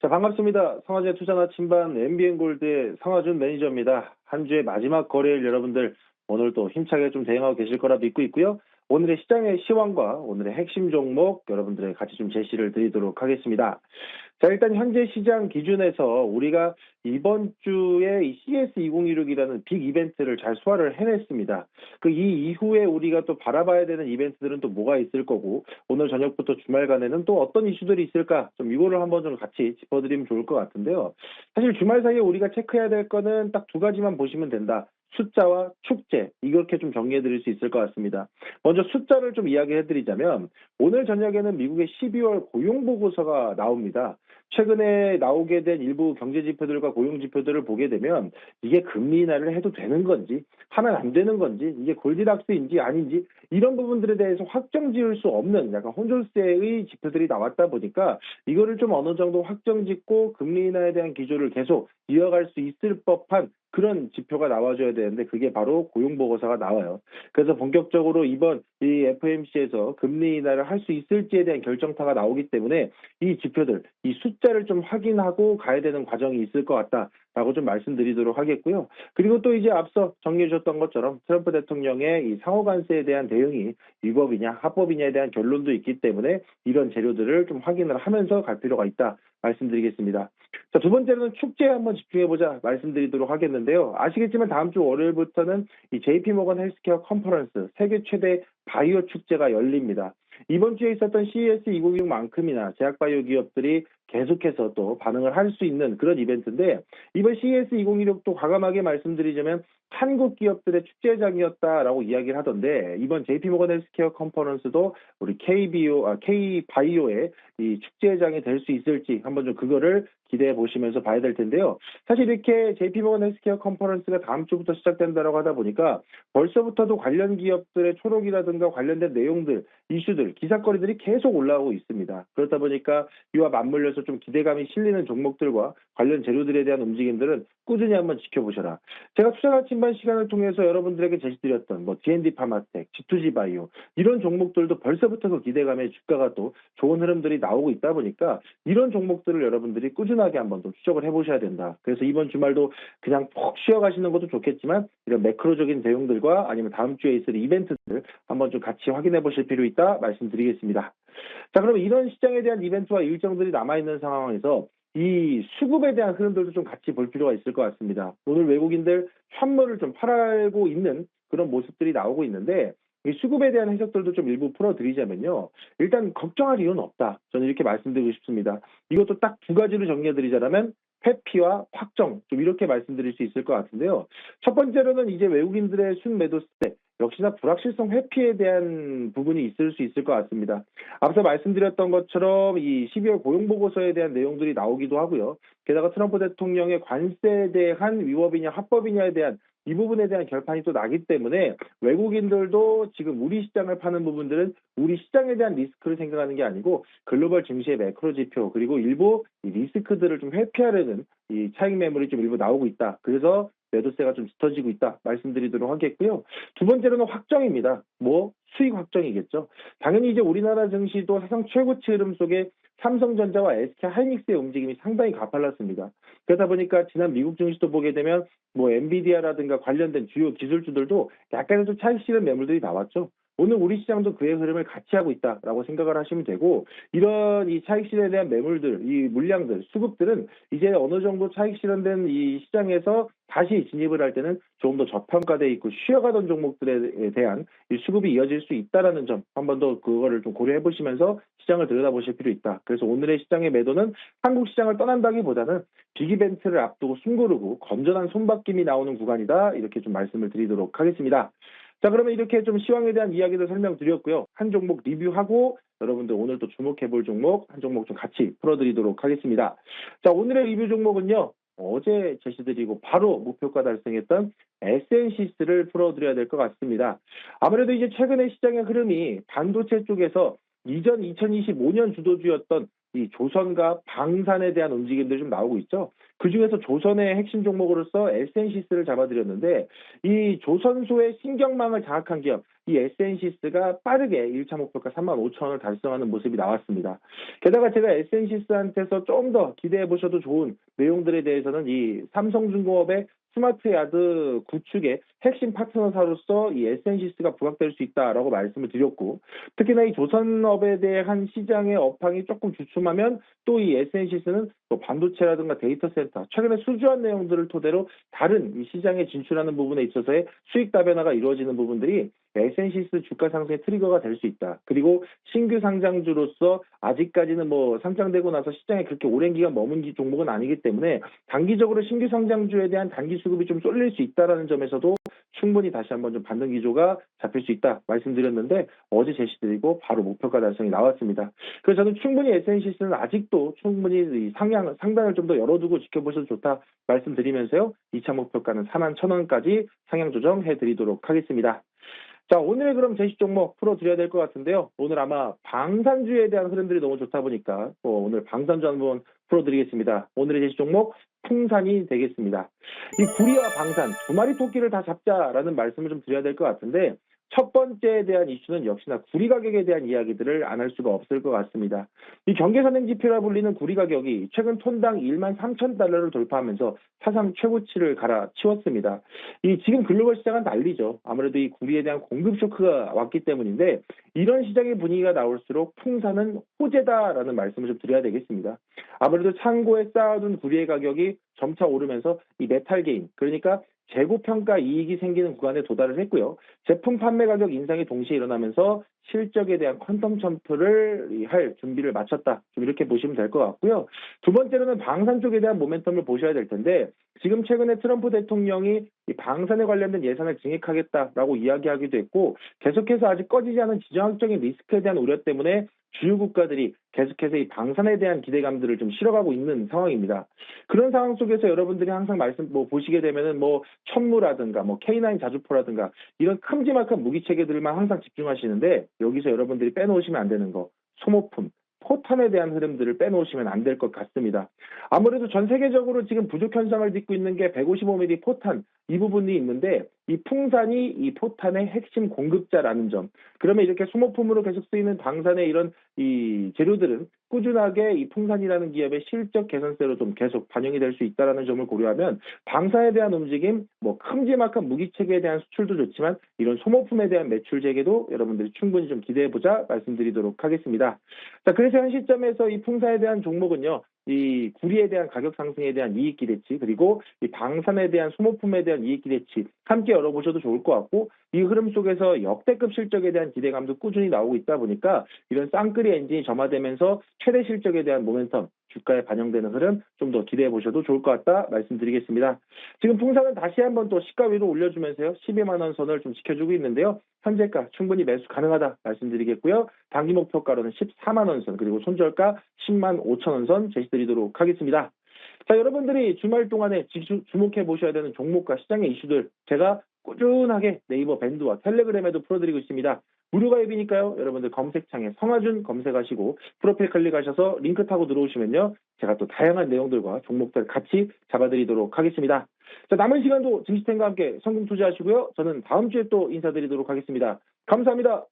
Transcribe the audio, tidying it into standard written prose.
자, 반갑습니다. 상하제 투자나침반 MBN골드의 상하준 매니저입니다. 한 주의 마지막 거래일 여러분들 오늘 또 힘차게 좀 대응하고 계실 거라 믿고 있고요. 오늘의 시장의 시황과 오늘의 핵심 종목 여러분들의 같이 좀 제시를 드리도록 하겠습니다. 자, 일단 현재 시장 기준에서 우리가 이번 주에 이 CS2016이라는 빅 이벤트를 잘 소화를 해냈습니다. 이 이후에 우리가 또 바라봐야 되는 이벤트들은 또 뭐가 있을 거고, 오늘 저녁부터 주말간에는 또 어떤 이슈들이 있을까? 좀 이거를 한번 좀 같이 짚어드리면 좋을 것 같은데요. 사실 주말 사이에 우리가 체크해야 될 거는 딱 두 가지만 보시면 된다. 숫자와 축제, 이렇게 좀 정리해 드릴 수 있을 것 같습니다. 먼저 숫자를 좀 이야기해 드리자면, 오늘 저녁에는 미국의 12월 고용보고서가 나옵니다. 최근에 나오게 된 일부 경제지표들과 고용지표들을 보게 되면 이게 금리 인하를 해도 되는 건지 하면 안 되는 건지 이게 골디락스인지 아닌지 이런 부분들에 대해서 확정 지을 수 없는 약간 혼조세의 지표들이 나왔다 보니까 이거를 좀 어느 정도 확정 짓고 금리 인하에 대한 기조를 계속 이어갈 수 있을 법한 그런 지표가 나와줘야 되는데 그게 바로 고용보고서가 나와요. 그래서 본격적으로 이번 이 FOMC에서 금리 인하를 할 수 있을지에 대한 결정타가 나오기 때문에 이 지표들, 이 숫자를 좀 확인하고 가야 되는 과정이 있을 것 같다라고 좀 말씀드리도록 하겠고요. 그리고 또 이제 앞서 정리해 주셨던 것처럼 트럼프 대통령의 이 상호 관세에 대한 대응이 위법이냐 합법이냐에 대한 결론도 있기 때문에 이런 재료들을 좀 확인을 하면서 갈 필요가 있다 말씀드리겠습니다. 자, 두 번째로는 축제에 한번 집중해보자 말씀드리도록 하겠는데요. 아시겠지만 다음 주 월요일부터는 이 JP모건 헬스케어 컨퍼런스 세계 최대 바이오 축제가 열립니다. 이번 주에 있었던 CES 2016만큼이나 제약바이오 기업들이 계속해서 또 반응을 할 수 있는 그런 이벤트인데 이번 CES 2016도 과감하게 말씀드리자면 한국 기업들의 축제장이었다라고 이야기를 하던데 이번 JP모건 헬스케어 컨퍼런스도 우리 K바이오의 이 축제장이 될 수 있을지 한번 좀 그거를 기대해 보시면서 봐야 될 텐데요. 사실 이렇게 JP모건 헬스케어 컨퍼런스가 다음 주부터 시작된다라고 하다 보니까 벌써부터도 관련 기업들의 초록이라든가 관련된 내용들, 이슈들, 기사거리들이 계속 올라오고 있습니다. 그렇다 보니까 이와 맞물려서 좀 기대감이 실리는 종목들과 관련 재료들에 대한 움직임들은 꾸준히 한번 지켜보셔라. 제가 투자가침반 시간을 통해서 여러분들에게 제시드렸던 뭐 D&D 파마텍, G2G 바이오 이런 종목들도 벌써부터 그 기대감에 주가가 또 좋은 흐름들이 나오고 있다 보니까 이런 종목들을 여러분들이 꾸준하게 한번 또 추적을 해보셔야 된다. 그래서 이번 주말도 그냥 푹 쉬어가시는 것도 좋겠지만 이런 매크로적인 내용들과 아니면 다음 주에 있을 이벤트들 한번 좀 같이 확인해 보실 필요 있다 말씀드리겠습니다. 자, 그러면 이런 시장에 대한 이벤트와 일정들이 남아있는 상황에서 이 수급에 대한 흐름들도 좀 같이 볼 필요가 있을 것 같습니다. 오늘 외국인들 현물을 좀 팔고 있는 그런 모습들이 나오고 있는데 이 수급에 대한 해석들도 좀 일부 풀어드리자면요. 일단 걱정할 이유는 없다. 저는 이렇게 말씀드리고 싶습니다. 이것도 딱 두 가지로 정리해드리자면 회피와 확정 좀 이렇게 말씀드릴 수 있을 것 같은데요. 첫 번째로는 이제 외국인들의 순매도세 역시나 불확실성 회피에 대한 부분이 있을 수 있을 것 같습니다. 앞서 말씀드렸던 것처럼 이 12월 고용보고서에 대한 내용들이 나오기도 하고요. 게다가 트럼프 대통령의 관세에 대한 위법이냐 합법이냐에 대한 이 부분에 대한 결판이 또 나기 때문에 외국인들도 지금 우리 시장을 파는 부분들은 우리 시장에 대한 리스크를 생각하는 게 아니고 글로벌 증시의 매크로 지표 그리고 일부 이 리스크들을 좀 회피하려는 이 차익 매물이 좀 일부 나오고 있다. 그래서 매도세가 좀 짙어지고 있다 말씀드리도록 하겠고요. 두 번째로는 확정입니다. 뭐 수익 확정이겠죠. 당연히 이제 우리나라 증시도 사상 최고치 흐름 속에 삼성전자와 SK하이닉스의 움직임이 상당히 가팔랐습니다. 그러다 보니까 지난 미국 증시도 보게 되면 뭐 엔비디아라든가 관련된 주요 기술주들도 약간의 좀 차익 실현 매물들이 나왔죠. 오늘 우리 시장도 그의 흐름을 같이 하고 있다라고 생각을 하시면 되고 이런 이 차익 실현에 대한 매물들, 이 물량들, 수급들은 이제 어느 정도 차익 실현된 이 시장에서 다시 진입을 할 때는 조금 더 저평가돼 있고 쉬어가던 종목들에 대한 이 수급이 이어질 수 있다라는 점 한 번 더 그거를 좀 고려해 보시면서 시장을 들여다보실 필요 있다. 그래서 오늘의 시장의 매도는 한국 시장을 떠난다기보다는 빅이벤트를 앞두고 숨고르고 건전한 손바뀜이 나오는 구간이다. 이렇게 좀 말씀을 드리도록 하겠습니다. 자, 그러면 이렇게 좀 시황에 대한 이야기를 설명드렸고요. 한 종목 리뷰하고 여러분들 오늘 또 주목해 볼 종목 한 종목 좀 같이 풀어드리도록 하겠습니다. 자, 오늘의 리뷰 종목은요. 어제 제시드리고 바로 목표가 달성했던 SNC스를 풀어드려야 될 것 같습니다. 아무래도 이제 최근에 시장의 흐름이 반도체 쪽에서 이전 2025년 주도주였던 이 조선과 방산에 대한 움직임들이 좀 나오고 있죠. 그중에서 조선의 핵심 종목으로서 SNC스를 잡아드렸는데 이 조선소의 신경망을 장악한 기업 이 SNC스가 빠르게 1차 목표가 35,000원을 달성하는 모습이 나왔습니다. 게다가 제가 SNC스한테서 좀 더 기대해 보셔도 좋은 내용들에 대해서는 이 삼성중공업의 스마트 야드 구축의 핵심 파트너사로서 이 SNC스가 부각될 수 있다라고 말씀을 드렸고, 특히나 이 조선업에 대한 시장의 업황이 조금 주춤하면 또 이 SNC스는 또 반도체라든가 데이터 센터, 최근에 수주한 내용들을 토대로 다른 이 시장에 진출하는 부분에 있어서의 수익 다변화가 이루어지는 부분들이 SNC스 주가 상승의 트리거가 될 수 있다. 그리고 신규 상장주로서 아직까지는 뭐 상장되고 나서 시장에 그렇게 오랜 기간 머문 종목은 아니기 때문에 단기적으로 신규 상장주에 대한 단기 수급이 좀 쏠릴 수 있다라는 점에서도 충분히 다시 한번 좀 반등 기조가 잡힐 수 있다 말씀드렸는데, 어제 제시드리고 바로 목표가 달성이 나왔습니다. 그래서 저는 충분히 SNC스는 아직도 충분히 상단을 좀 더 열어두고 지켜보셔도 좋다 말씀드리면서요. 2차 목표가는 41,000원까지 상향 조정해 드리도록 하겠습니다. 자, 오늘 그럼 제시 종목 풀어드려야 될 것 같은데요. 오늘 아마 방산주에 대한 흐름들이 너무 좋다 보니까 오늘 방산주 한번 풀어드리겠습니다. 오늘의 제시 종목 풍산이 되겠습니다. 이 구리와 방산 두 마리 토끼를 다 잡자라는 말씀을 좀 드려야 될 것 같은데, 첫 번째에 대한 이슈는 역시나 구리 가격에 대한 이야기들을 안 할 수가 없을 것 같습니다. 이 경계선행 지표라 불리는 구리 가격이 최근 톤당 13,000달러를 돌파하면서 사상 최고치를 갈아치웠습니다. 이 지금 글로벌 시장은 난리죠. 아무래도 이 구리에 대한 공급 쇼크가 왔기 때문인데, 이런 시장의 분위기가 나올수록 풍산은 호재다라는 말씀을 좀 드려야 되겠습니다. 아무래도 창고에 쌓아둔 구리의 가격이 점차 오르면서 이 메탈 게인, 그러니까 재고 평가 이익이 생기는 구간에 도달을 했고요. 제품 판매 가격 인상이 동시에 일어나면서 실적에 대한 퀀텀 점프를 할 준비를 마쳤다. 좀 이렇게 보시면 될 것 같고요. 두 번째로는 방산 쪽에 대한 모멘텀을 보셔야 될 텐데, 지금 최근에 트럼프 대통령이 이 방산에 관련된 예산을 증액하겠다라고 이야기하기도 했고, 계속해서 아직 꺼지지 않은 지정학적인 리스크에 대한 우려 때문에 주요 국가들이 계속해서 이 방산에 대한 기대감들을 좀 실어가고 있는 상황입니다. 그런 상황 속에서 여러분들이 항상 보시게 되면은 천무라든가 K9 자주포라든가 이런 큼지막한 무기 체계들만 항상 집중하시는데, 여기서 여러분들이 빼놓으시면 안 되는 거, 소모품, 포탄에 대한 흐름들을 빼놓으시면 안 될 것 같습니다. 아무래도 전 세계적으로 지금 부족 현상을 빚고 있는 게 155mm 포탄, 이 부분이 있는데, 이 풍산이 이 포탄의 핵심 공급자라는 점. 그러면 이렇게 소모품으로 계속 쓰이는 방산의 이런 이 재료들은 꾸준하게 이 풍산이라는 기업의 실적 개선세로 좀 계속 반영이 될 수 있다는 점을 고려하면, 방산에 대한 움직임, 큼지막한 무기 체계에 대한 수출도 좋지만 이런 소모품에 대한 매출 재개도 여러분들이 충분히 좀 기대해보자 말씀드리도록 하겠습니다. 자, 그래서 현 시점에서 이 풍산에 대한 종목은요, 이 구리에 대한 가격 상승에 대한 이익 기대치, 그리고 이 방산에 대한 소모품에 대한 이익 기대치 함께 열어보셔도 좋을 것 같고, 이 흐름 속에서 역대급 실적에 대한 기대감도 꾸준히 나오고 있다 보니까 이런 쌍끌이 엔진이 점화되면서 최대 실적에 대한 모멘텀, 주가에 반영되는 흐름 좀 더 기대해 보셔도 좋을 것 같다 말씀드리겠습니다. 지금 풍산은 다시 한번 또 시가 위로 올려주면서요, 12만 원 선을 좀 지켜주고 있는데요. 현재가 충분히 매수 가능하다 말씀드리겠고요. 단기 목표가로는 14만 원 선, 그리고 손절가 10만 5천 원 선 제시드리도록 하겠습니다. 자, 여러분들이 주말 동안에 주목해 보셔야 되는 종목과 시장의 이슈들 제가 꾸준하게 네이버 밴드와 텔레그램에도 풀어드리고 있습니다. 무료 가입이니까요. 여러분들 검색창에 성하준 검색하시고 프로필 클릭하셔서 링크 타고 들어오시면요, 제가 또 다양한 내용들과 종목들 같이 잡아드리도록 하겠습니다. 자, 남은 시간도 증시템과 함께 성공 투자하시고요. 저는 다음 주에 또 인사드리도록 하겠습니다. 감사합니다.